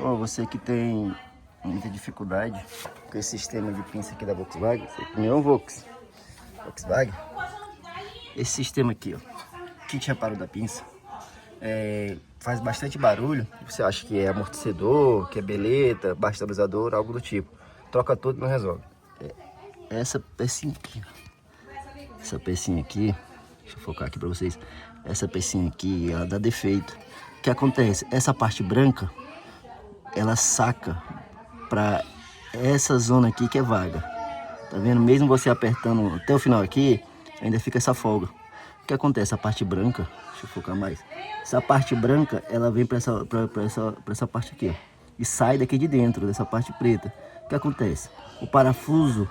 Ô, você que tem muita dificuldade com esse sistema de pinça aqui da Volkswagen, você que nem um Volkswagen, esse sistema aqui, ó, kit reparo da pinça, faz bastante barulho. Você acha que é amortecedor, que é beleta, baixo estabilizador, algo do tipo. Troca tudo e não resolve. Essa pecinha aqui, deixa eu focar aqui pra vocês. Essa pecinha aqui, ela dá defeito. O que acontece? Essa parte branca, ela saca pra essa zona aqui que é vaga. Tá vendo? Mesmo você apertando até o final aqui, ainda fica essa folga. O que acontece? A parte branca, deixa eu focar mais. Essa parte branca, ela vem pra essa parte aqui, ó, e sai daqui de dentro, dessa parte preta. O que acontece? O parafuso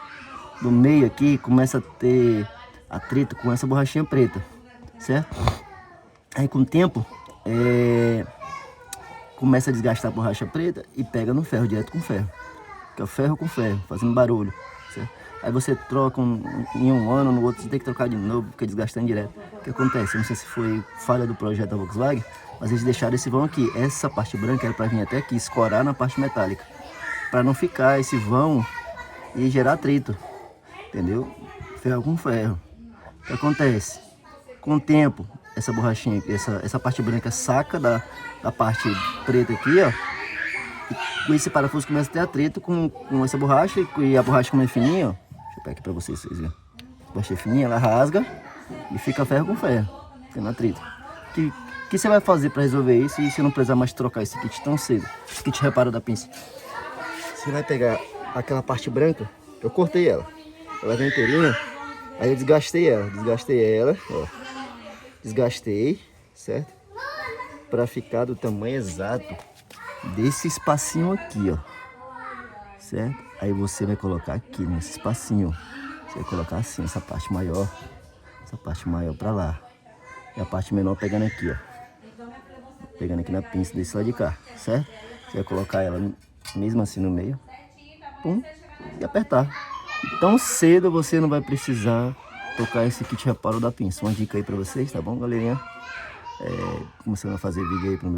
do meio aqui começa a ter atrito com essa borrachinha preta, certo? Aí com o tempo, começa a desgastar a borracha preta e pega no ferro, direto com ferro. Que é o ferro com ferro, fazendo barulho, certo? Aí você troca em um ano, no outro você tem que trocar de novo, fica desgastando direto. O que acontece? Eu não sei se foi falha do projeto da Volkswagen, mas eles deixaram esse vão aqui. Essa parte branca era para vir até aqui, escorar na parte metálica, para não ficar esse vão e gerar atrito, entendeu? Ferro com ferro. O que acontece? Com o tempo, essa borrachinha, essa parte branca saca da parte preta aqui, ó. E esse parafuso começa a ter atrito com essa borracha, e a borracha, como é fininha, ó. Deixa eu pegar aqui pra vocês verem. A borracha é fininha, ela rasga e fica ferro com ferro, tendo atrito. O que você vai fazer para resolver isso e você não precisar mais trocar esse kit tão cedo? Esse kit reparo da pinça. Você vai pegar aquela parte branca, eu cortei ela vem inteirinha, aí eu desgastei ela, ó. Desgastei, certo? Para ficar do tamanho exato desse espacinho aqui, ó, certo? Aí você vai colocar aqui nesse espacinho, você vai colocar assim, essa parte maior para lá, e a parte menor pegando aqui, ó, pegando aqui na pinça desse lado de cá, certo? Você vai colocar ela mesmo assim no meio, pum, e apertar. Tão cedo você não vai precisar tocar esse kit reparo da pinça. Uma dica aí para vocês, tá bom, galerinha? Começando a fazer vídeo aí pro meu